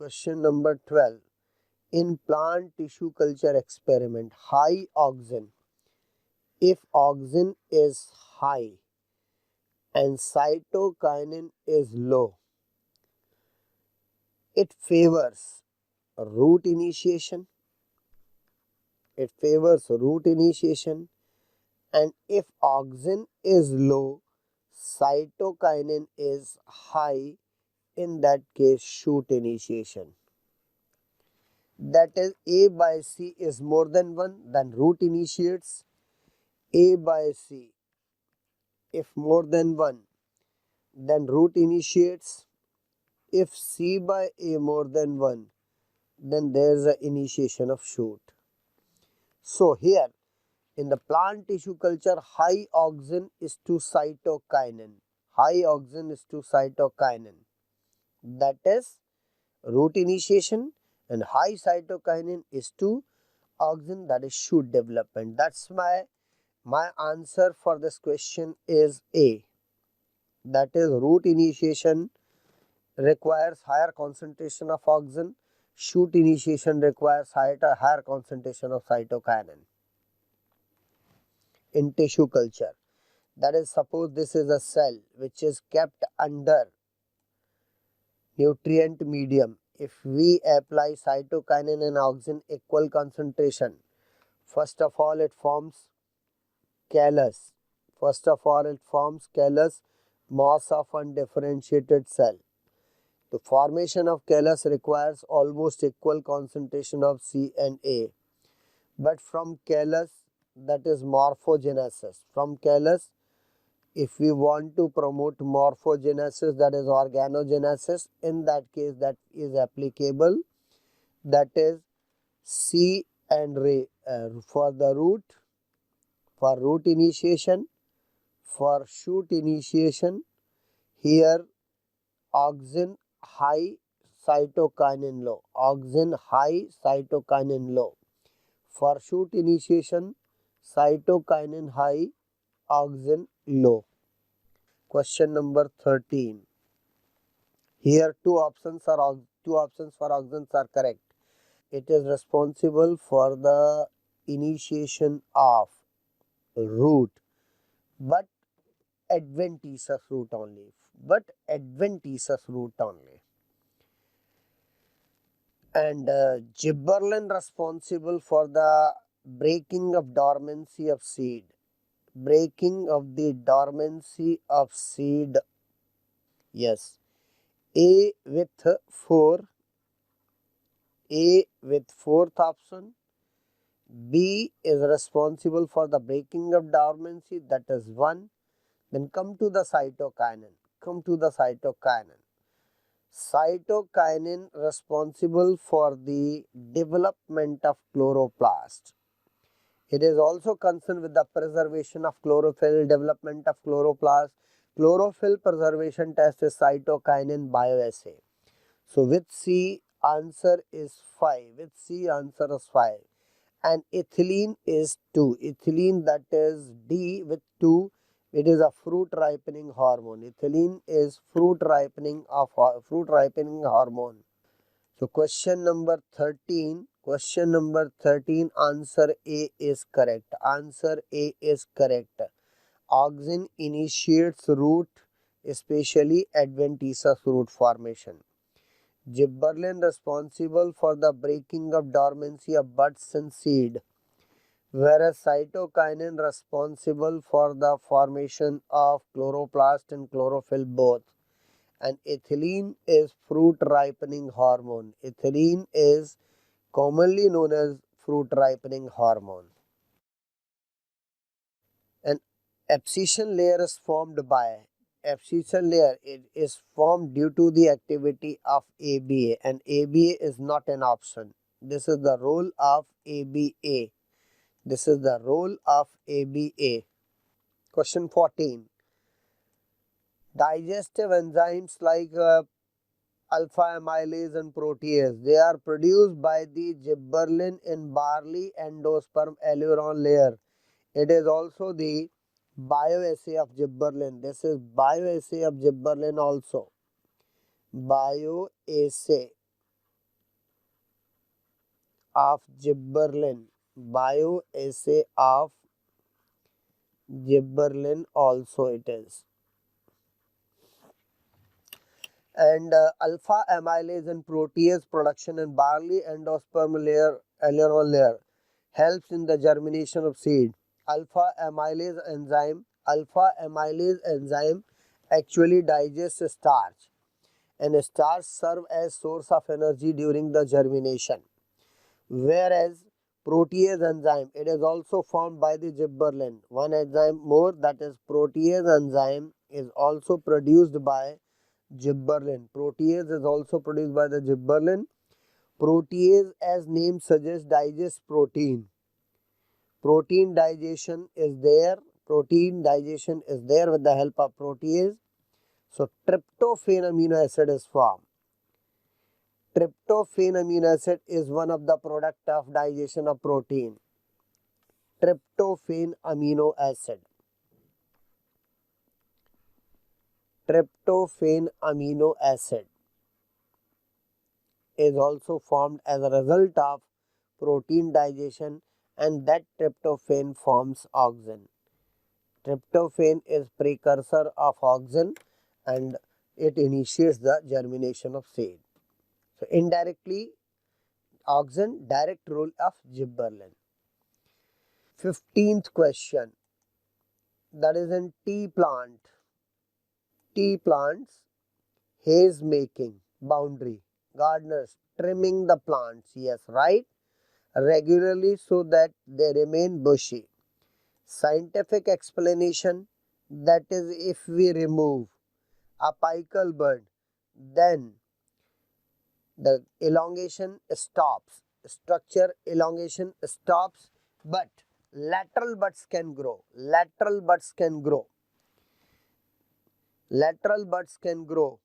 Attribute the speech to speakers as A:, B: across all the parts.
A: Question number 12. In plant tissue culture experiment, high oxygen. If oxygen is high and cytokinin is low, it favors root initiation. It favors root initiation. And if oxygen is low, cytokinin is high, in that case shoot initiation. That is, A by C is more than 1, then root initiates. A by C, if more than 1, then root initiates. If C by A more than 1, then there is an initiation of shoot. So here in the plant tissue culture, high oxygen is to cytokinin. High oxygen is to cytokinin. That is root initiation, and high cytokinin is to oxygen, that is shoot development. That's my answer for this question is A. That is, root initiation requires higher concentration of oxygen. Shoot initiation requires higher concentration of cytokinin in tissue culture. That is, suppose this is a cell which is kept under nutrient medium. If we apply cytokinin and oxygen equal concentration, first of all it forms callus. First of all it forms callus, mass of undifferentiated cell. The formation of callus requires almost equal concentration of C and A. But from callus, that is morphogenesis. From callus, if we want to promote morphogenesis, that is organogenesis, in that case that is applicable. That is C and Ray for the root, for root initiation, for shoot initiation. Here oxygen high, cytokinin low. Oxygen high, cytokinin low. For shoot initiation, cytokinin high, oxygen low. Question number 13. Here two options for oxygen are correct. It is responsible for the initiation of root, but adventitious root only. And gibberellin responsible for the breaking of dormancy of seed. Breaking of the dormancy of seed. Yes. A with 4. A with 4th option. B is responsible for the breaking of dormancy, that is 1. Then come to the cytokinin. Cytokinin responsible for the development of chloroplast. It is also concerned with the preservation of chlorophyll, development of chloroplast. Chlorophyll preservation test is cytokinin bioassay. So with C answer is 5. And ethylene is 2. Ethylene, that is D with 2. It is a fruit ripening hormone. Ethylene is fruit ripening hormone. So question number 13. Answer A is correct. Oxygen initiates root, especially adventitious root formation. Gibberellin responsible for the breaking of dormancy of buds and seed, whereas cytokinin responsible for the formation of chloroplast and chlorophyll both. And ethylene is fruit ripening hormone. Ethylene is commonly known as fruit ripening hormone. An abscission layer is formed by it is formed due to the activity of ABA, and ABA is not an option. This is the role of ABA. Question 14. Digestive enzymes like alpha amylase and protease, they are produced by the gibberellin in barley endosperm aleuron layer. It is also the bioassay of gibberellin. This is bioassay of gibberellin also. Bioassay of gibberellin. Bioassay of gibberellin also it is. And alpha amylase and protease production in barley endosperm layer, aileron layer, helps in the germination of seed. Alpha amylase enzyme actually digests starch, and starch serve as source of energy during the germination. Whereas protease enzyme, it is also formed by the gibberellin. One enzyme more, that is protease enzyme, is also produced by gibberellin. Protease is also produced by the gibberellin. Protease, as name suggests, digests protein. Protein digestion is there. Protein digestion is there with the help of protease. So tryptophan amino acid is formed. Tryptophan amino acid is one of the product of digestion of protein. Tryptophan amino acid. Tryptophan amino acid is also formed as a result of protein digestion, and that tryptophan forms oxen. Tryptophan is precursor of oxen and it initiates the germination of seed. So indirectly oxen, direct role of gibberellin. 15th question, that is in tea plant. Tea plants, haze making, boundary, gardeners trimming the plants, yes, right, regularly so that they remain bushy. Scientific explanation, that is if we remove apical bud, then the elongation stops, structure elongation stops, but lateral buds can grow. Lateral buds can grow. Lateral buds can grow.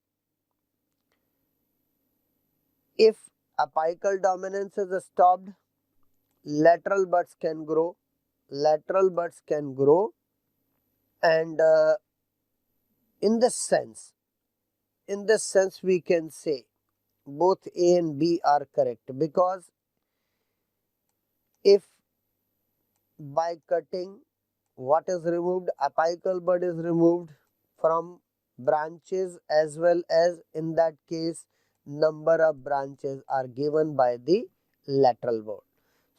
A: If apical dominance is stopped, lateral buds can grow. Lateral buds can grow, and in this sense we can say both A and B are correct, because if by cutting what is removed, apical bud is removed from branches, as well as in that case number of branches are given by the lateral bud.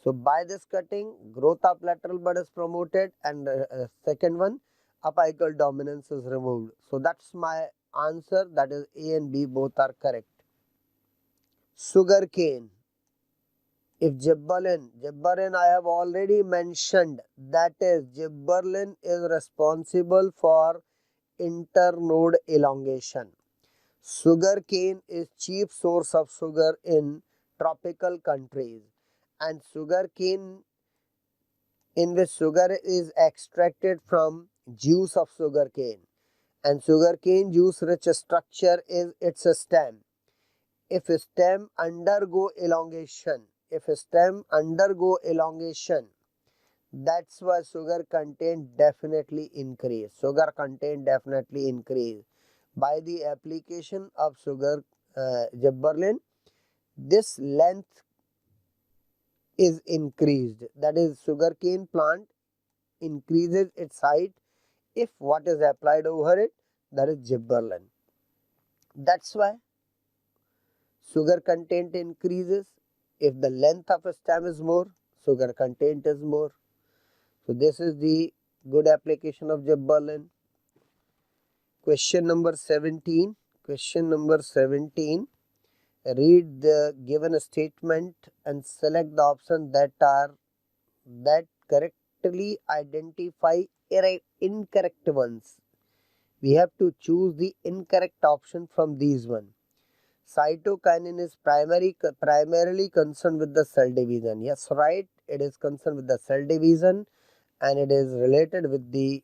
A: So by this cutting, growth of lateral bud is promoted, and second one, apical dominance is removed. So that's my answer, that is A and B both are correct. Sugar cane. If gibberellin I have already mentioned, that is gibberellin is responsible for internode elongation. Sugar cane is chief source of sugar in tropical countries, and sugar cane in which sugar is extracted from juice of sugar cane, and sugar cane juice rich structure is its stem. If stem undergo elongation, that's why sugar content definitely increase. Sugar content definitely increase. By the application of sugar gibberellin, this length is increased. That is, sugarcane plant increases its height if what is applied over it, that is gibberellin. That's why sugar content increases. If the length of a stem is more, sugar content is more. So this is the good application of gibberellin. Question number 17. Read the given statement and select the option that correctly identify incorrect ones. We have to choose the incorrect option from these one. Cytokinin is primarily concerned with the cell division. Yes, right. It is concerned with the cell division, and it is related with the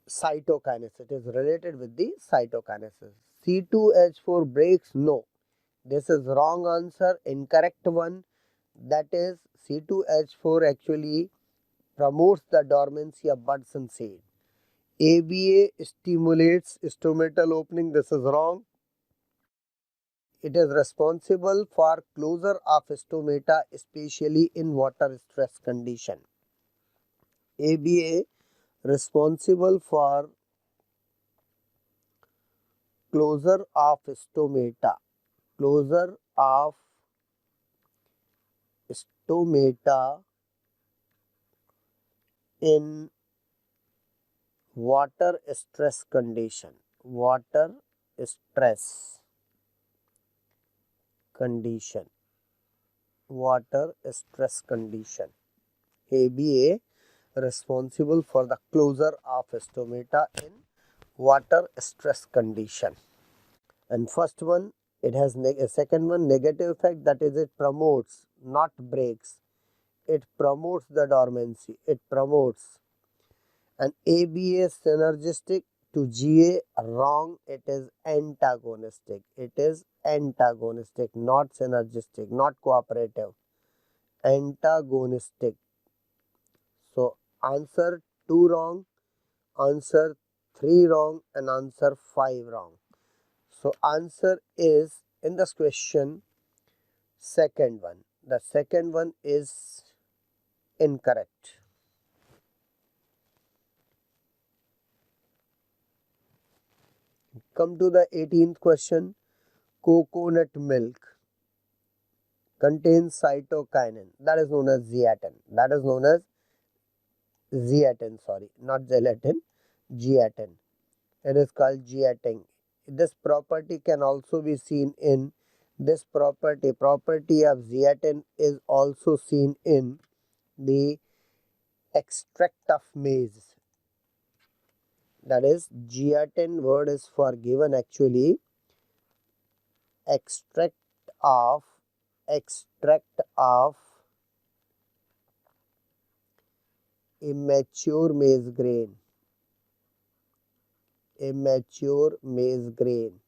A: cytokinesis. C2H4 breaks. No, this is wrong answer. Incorrect one. That is, C2H4 actually promotes the dormancy of buds and seed. ABA stimulates stomatal opening. This is wrong. It is responsible for closure of stomata, especially in water stress condition. ABA responsible for closure of stomata, closure of stomata in water stress condition, water stress condition, water stress condition. ABA responsible for the closure of stomata in water stress condition. And first one, it has second one, negative effect, that is it promotes, not breaks. It promotes the dormancy. It promotes. And ABA synergistic to GA, wrong. It is antagonistic. It is antagonistic, not synergistic, not cooperative. Antagonistic. So answer 2 wrong, answer 3 wrong, and answer 5 wrong. So answer is in this question second one. The second one is incorrect. Come to the 18th question. Coconut milk contains cytokinin, that is known as zeatin. That is known as zeatin, sorry, not gelatin, zeatin. It is called zeatin. This property can also be seen in this property of zeatin is also seen in the extract of maize. That is, zeatin word is for given actually extract of immature maize grain, immature maize grain.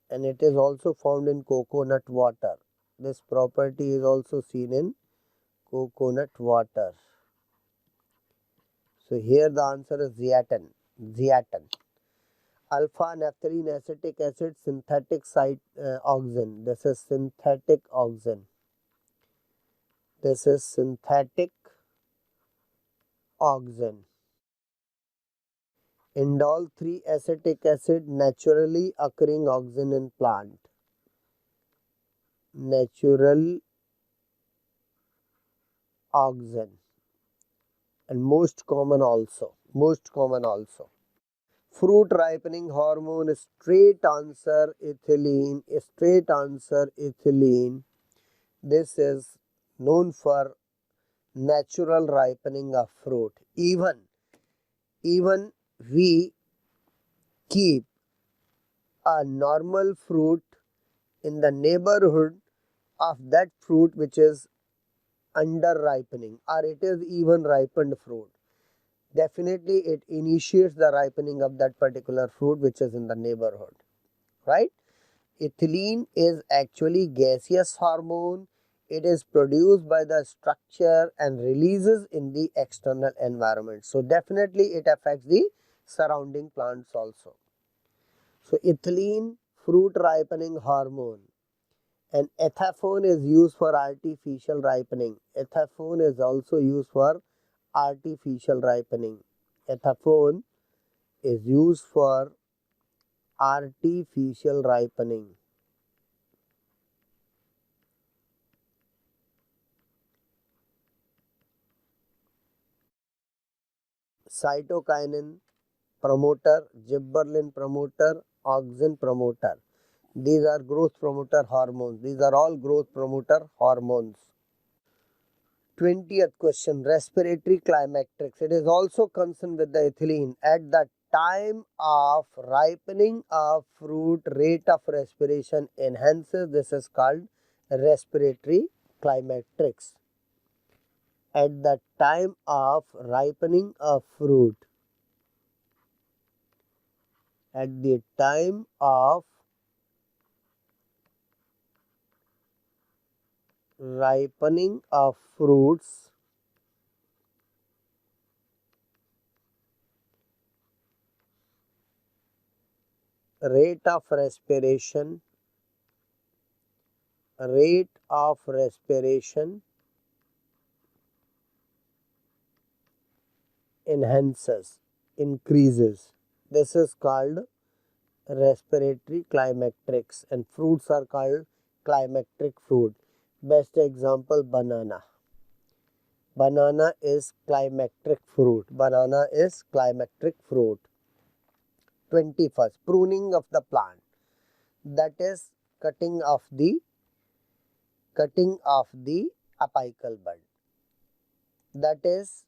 A: And it is also found in coconut water. This property is also seen in coconut water. So here the answer is zeatin. Zeatin. Alpha naphthalene acetic acid synthetic oxen. This is synthetic oxen. This is synthetic oxen. Indole 3 acetic acid, naturally occurring oxen in plant. Natural oxen. And most common also. Fruit ripening hormone, straight answer ethylene. Straight answer ethylene. This is known for natural ripening of fruit. Even we keep a normal fruit in the neighborhood of that fruit which is under ripening, or it is even ripened fruit. Definitely it initiates the ripening of that particular fruit which is in the neighborhood, right? Ethylene is actually gaseous hormone. It is produced by the structure and releases in the external environment. So definitely it affects the surrounding plants also. So ethylene, fruit ripening hormone. And ethaphone is used for artificial ripening. Ethaphone is also used for artificial ripening. Ethaphone is used for artificial ripening. Cytokinin promoter, gibberellin promoter, auxin promoter. These are growth promoter hormones. These are all growth promoter hormones. 20th question, respiratory climacterics. It is also concerned with the ethylene. At the time of ripening of fruit, rate of respiration enhances. This is called respiratory climacterics. At the time of ripening of fruit, at the time of ripening of fruits, rate of respiration enhances, increases. This is called respiratory climacterics, and fruits are called climacteric fruit. Best example, banana. Banana is climacteric fruit. Banana is climacteric fruit. 21st, pruning of the plant. That is cutting off the apical bud. That is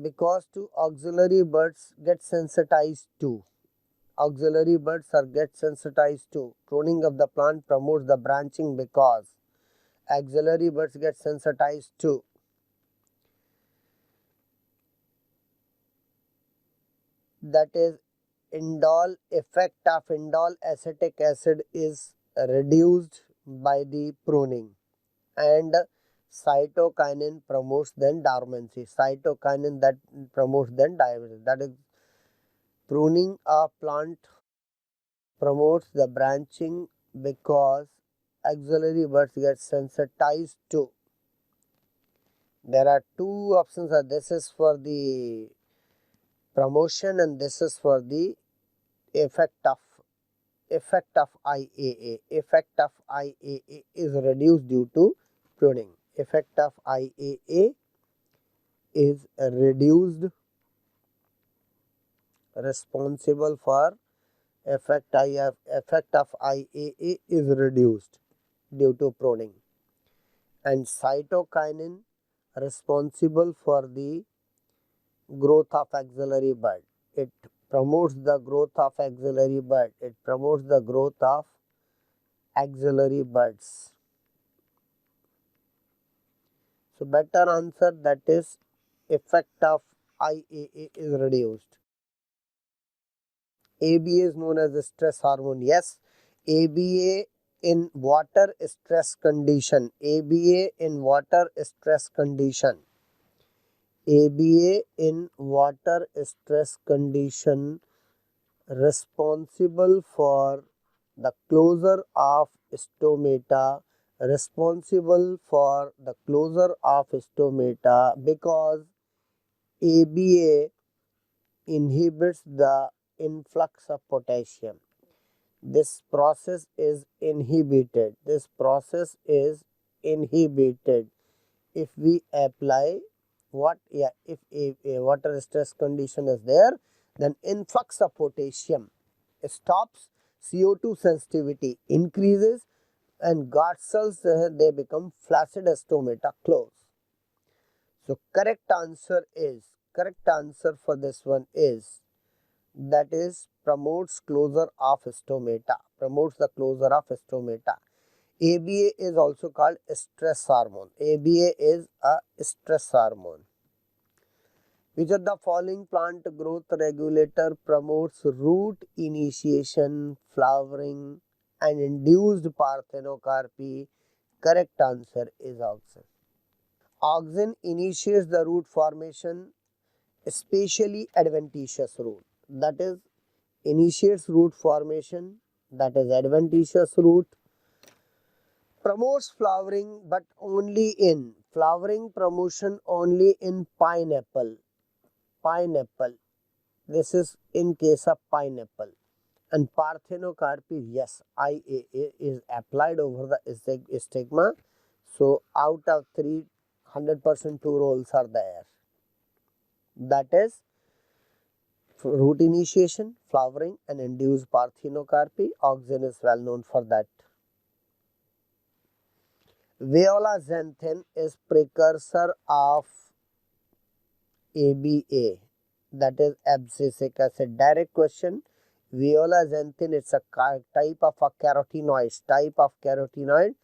A: because to auxiliary buds get sensitized to. Auxiliary buds are get sensitized to. Pruning of the plant promotes the branching because auxiliary buds get sensitized to. That is effect of indole acetic acid is reduced by the pruning, and cytokinin promotes then dormancy. Cytokinin that promotes then dormancy. That is, pruning of plant promotes the branching because auxiliary buds get sensitized to. There are two options. This is for the promotion and this is for the effect of IAA. Effect of IAA is reduced due to pruning. Effect of IAA is reduced, responsible for effect of IAA is reduced due to pruning, and cytokinin responsible for the growth of axillary bud. It promotes the growth of axillary bud. It promotes the growth of axillary buds. So better answer, that is effect of IAA is reduced. ABA is known as the stress hormone. Yes, ABA in water stress condition. ABA in water stress condition. ABA in water stress condition responsible for the closure of stomata, because ABA inhibits the influx of potassium. This process is inhibited. If we apply if a water stress condition is there, then influx of potassium stops, CO2 sensitivity increases, and guard cells they become flaccid stomata close. So correct answer for this one is, that is, promotes closure of stomata, promotes the closure of stomata. ABA is also called stress hormone. ABA is a stress hormone. Which of the following plant growth regulator promotes root initiation, flowering, and induced parthenocarpy? Correct answer is auxin. Auxin initiates the root formation, especially adventitious root. That is, initiates root formation, that is adventitious root. Promotes flowering, but only in flowering promotion only in pineapple. This is in case of pineapple. And parthenocarpy, yes, IAA is applied over the stigma. So out of 300% 2 roles are there. That is root initiation, flowering, and induced parthenocarpy. Auxin is well known for that. Viola xanthan is precursor of ABA, that is abscisic acid. Direct question. Viola xanthan is a type of a carotenoid,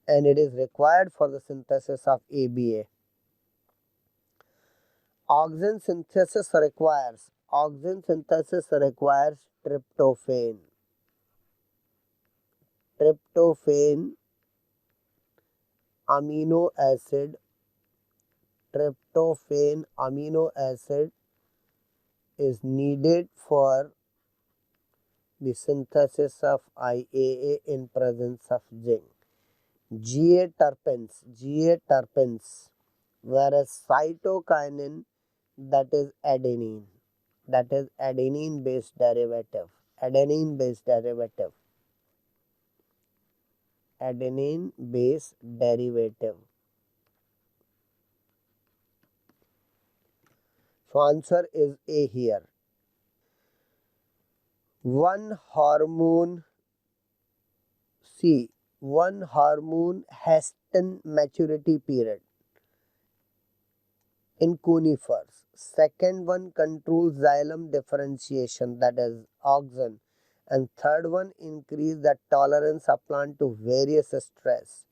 A: and it is required for the synthesis of ABA. Auxin synthesis requires tryptophan. Amino acid. Tryptophan amino acid is needed for the synthesis of IAA in presence of zinc. GA terpenes, whereas cytokinin, that is adenine, adenine based derivative, adenine based derivative. So answer is A here. One hormone has 10 maturity period in conifers. Second one controls xylem differentiation, that is auxin. And third one increase the tolerance of plant to various stress.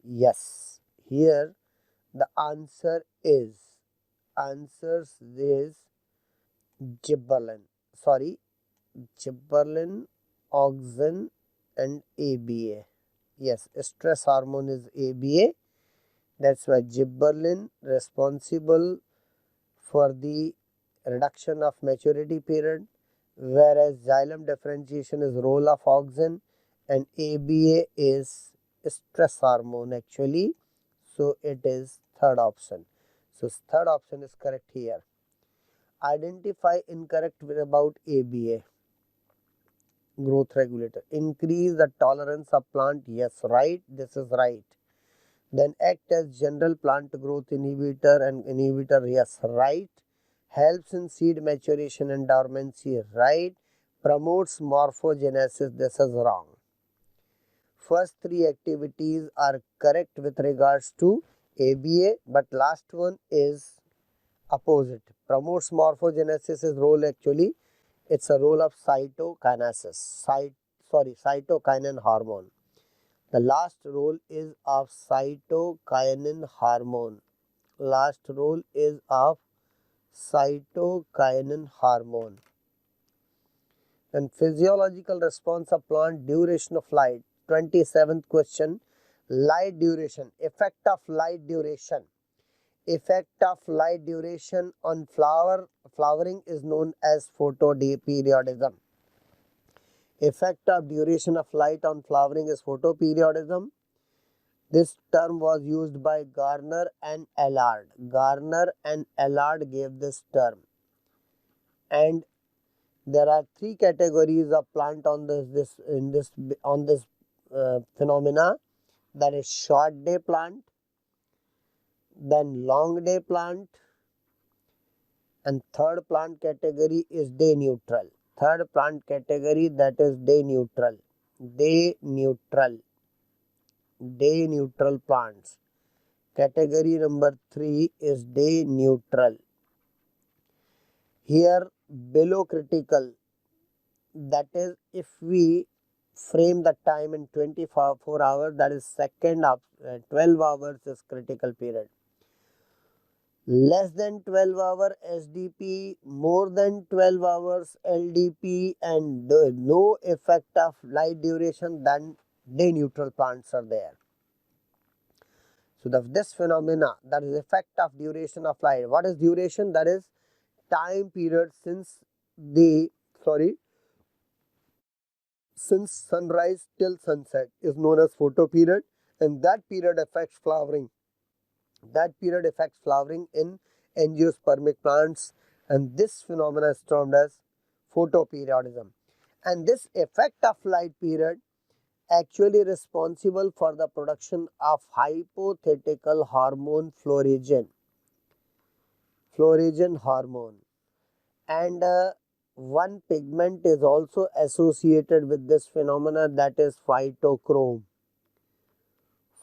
A: Yes, here the answer is gibberellin. Gibberellin, auxin and ABA. Yes, stress hormone is ABA. That's why gibberellin responsible for the reduction of maturity period, whereas xylem differentiation is role of auxin and ABA is stress hormone actually. So it is third option. So third option is correct here. Identify incorrect about ABA. Growth regulator. Increase the tolerance of plant. Yes, right. This is right. Then act as general plant growth inhibitor and inhibitor. Yes, right. Helps in seed maturation and dormancy. Right. Promotes morphogenesis. This is wrong. First three activities are correct with regards to ABA, but last one is opposite. Promotes morphogenesis is role actually. It's a role of cytokinesis. Cytokinin hormone. The last role is of cytokinin hormone. Last role is of cytokinin hormone. And physiological response of plant, duration of light. 27th question. Light duration. Effect of light duration. Effect of light duration on flowering is known as photoperiodism. Effect of duration of light on flowering is photoperiodism. This term was used by Garner and Allard. Garner and Allard gave this term. And there are three categories of plant on this phenomena. That is short day plant, then long day plant, and third plant category is day neutral. Third plant category, that is day neutral. Day neutral plants. Category number 3 is day neutral. Here below critical, that is if we frame the time in 24 hours, that is second of 12 hours is critical period. Less than 12 hour SDP, more than 12 hours LDP, and no effect of light duration, then day neutral plants are there. So this phenomena, that is effect of duration of light. What is duration? That is time period since sunrise till sunset is known as photoperiod, and that period affects flowering. That period affects flowering in angiospermic plants, and this phenomenon is termed as photoperiodism. And this effect of light period actually responsible for the production of hypothetical hormone floragen hormone. And one pigment is also associated with this phenomena, that is phytochrome.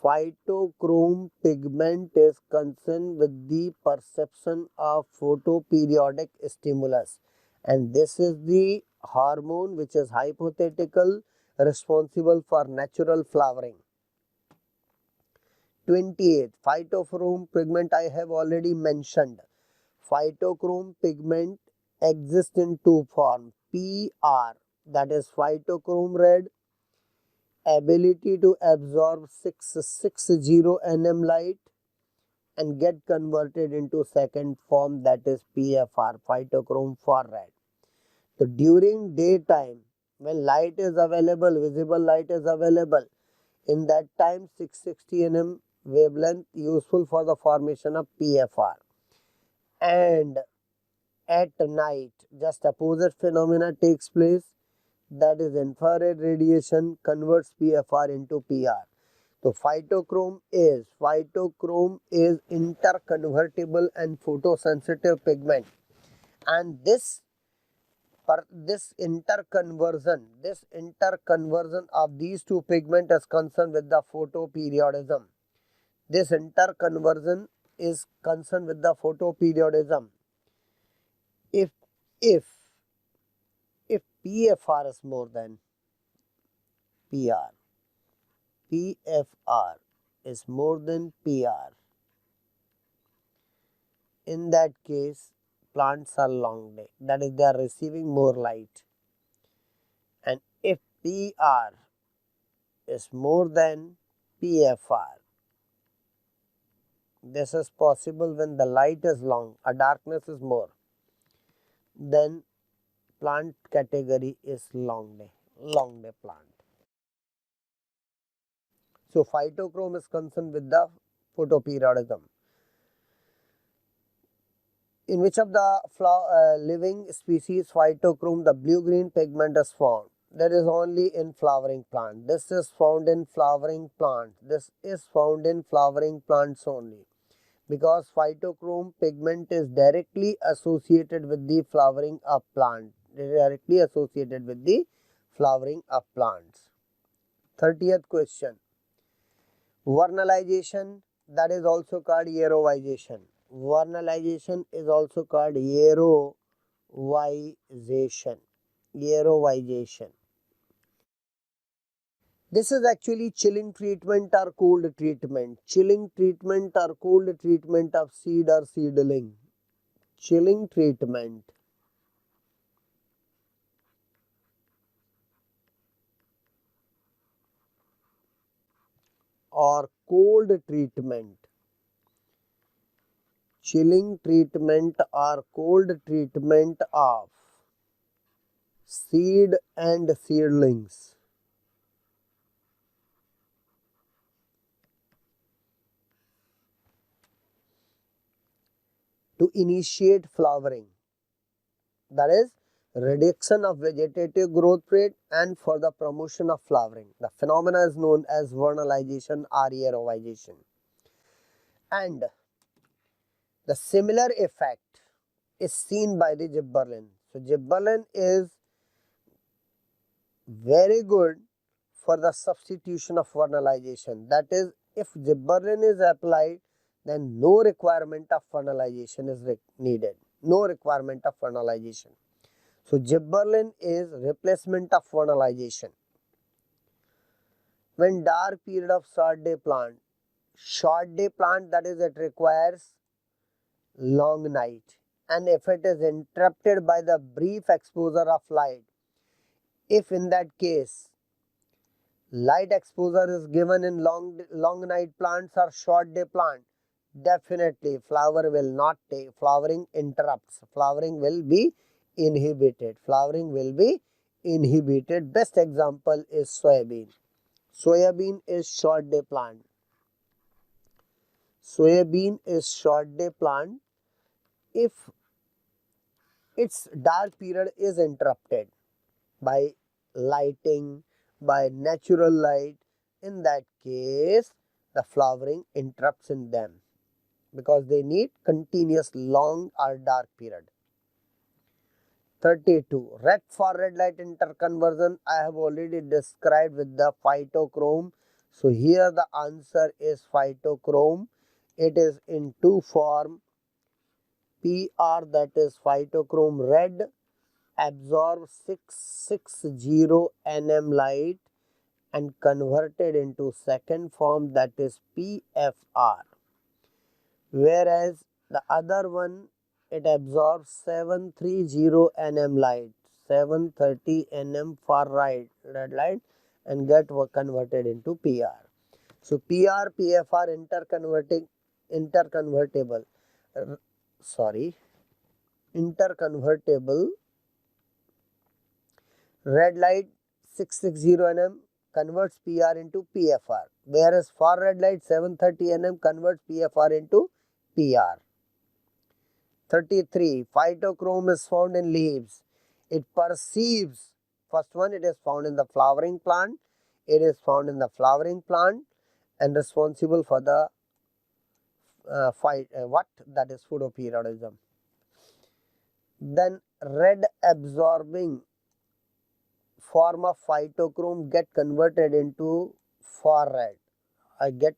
A: Phytochrome pigment is concerned with the perception of photoperiodic stimulus, and this is the hormone which is hypothetical, responsible for natural flowering. 28. Phytochrome pigment I have already mentioned. Phytochrome pigment exists in two forms. PR, that is phytochrome red, ability to absorb 660 nm light and get converted into second form, that is PFR, phytochrome for red. So during daytime, When light is available, visible light is available, in that time 660 nm wavelength useful for the formation of PFR. And at night, just opposite phenomena takes place, that is infrared radiation converts PFR into PR. So phytochrome is interconvertible and photosensitive pigment, and this interconversion of these two pigment is concerned with the photoperiodism. This interconversion is concerned with the photoperiodism. If if if PFR is more than PR, PFR is more than PR, in that case plants are long day, that is they are receiving more light. And if PR is more than PFR, this is possible when the light is long, a darkness is more, then plant category is long day plant. So phytochrome is concerned with the photoperiodism. In which of the living species phytochrome the blue-green pigment is found? That is only in flowering plant. This is found in flowering plant. This is found in flowering plants only, because phytochrome pigment is directly associated with the flowering of plant. Directly associated with the flowering of plants. 30th question. Vernalization, that is also called aerovization. Vernalization is also called aerovization. Aerovization. This is actually chilling treatment or cold treatment. Chilling treatment or cold treatment of seed or seedling. Chilling treatment or cold treatment. Chilling treatment or cold treatment of seed and seedlings. To initiate flowering, that is reduction of vegetative growth rate and for the promotion of flowering. The phenomena is known as vernalization or aerovization. And the similar effect is seen by the gibberellin. So gibberellin is very good for the substitution of vernalization. That is, if gibberellin is applied, then no requirement of vernalization is needed. No requirement of vernalization. So gibberellin is replacement of vernalization. When dark period of short day plant, that is, it requires long night, and if it is interrupted by the brief exposure of light, if in that case light exposure is given in long night plants or short day plant, definitely flower will not take, flowering interrupts, flowering will be inhibited. Flowering will be inhibited. Best example is soybean. Soybean is short day plant. Soybean is short day plant. If its dark period is interrupted by lighting, by natural light, in that case the flowering interrupts in them, because they need continuous long or dark period. 32. Red for red light interconversion I have already described with the phytochrome. So here the answer is phytochrome. It is in two form. PR, that is phytochrome red, absorbs 660 nm light and converted into second form, that is PFR. Whereas the other one, it absorbs 730 nm light, 730 nm far right red light, and get converted into PR. So PR, PFR interconvertible, interconvertible Red light 660 nm converts PR into PFR, whereas far red light 730 nm converts PFR into PR. 33. Phytochrome is found in leaves. It perceives, first one, it is found in the flowering plant. It is found in the flowering plant and responsible for the that is photoperiodism. Then red absorbing form of phytochrome get converted into far red. I get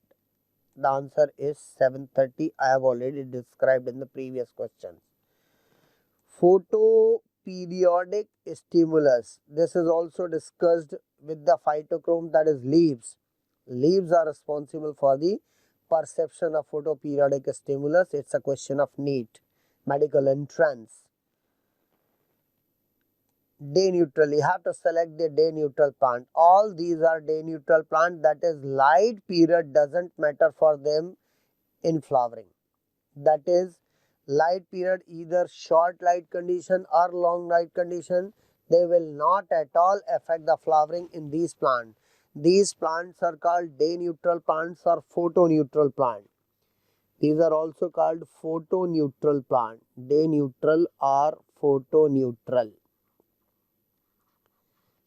A: the answer is 730. I have already described in the previous questions. Photoperiodic stimulus. This is also discussed with the phytochrome, that is leaves. Leaves are responsible for the perception of photoperiodic stimulus. It's a question of NEET, medical entrance. Day neutral, you have to select the day neutral plant. All these are day neutral plant, that is light period doesn't matter for them in flowering. That is light period, either short light condition or long light condition, they will not at all affect the flowering in these plants. These plants are called day neutral plants or photo neutral plant. These are also called photo neutral plant, day neutral or photo neutral.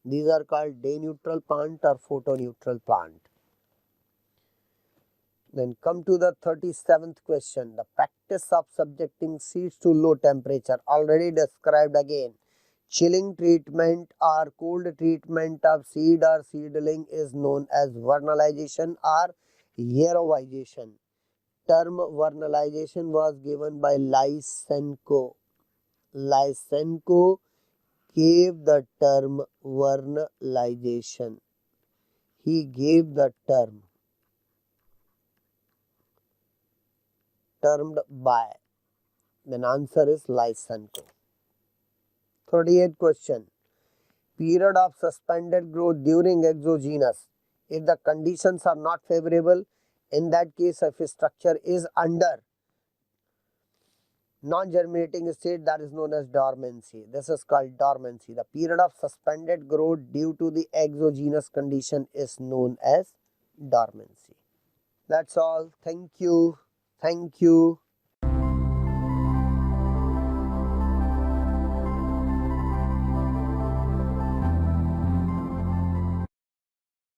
A: These are called day neutral plant or photo neutral plant. Then come to the 37th question. The practice of subjecting seeds to low temperature, already described again. Chilling treatment or cold treatment of seed or seedling is known as vernalization or aerovization. Term vernalization was given by Lysenko. Lysenko gave the term vernalization. He gave the term termed by. Then answer is Lysenko. 38th question. Period of suspended growth during exogenous. If the conditions are not favorable, in that case if a structure is under non-germinating state, that is known as dormancy. This is called dormancy. The period of suspended growth due to the exogenous condition is known as dormancy. That's all. Thank you. Thank you.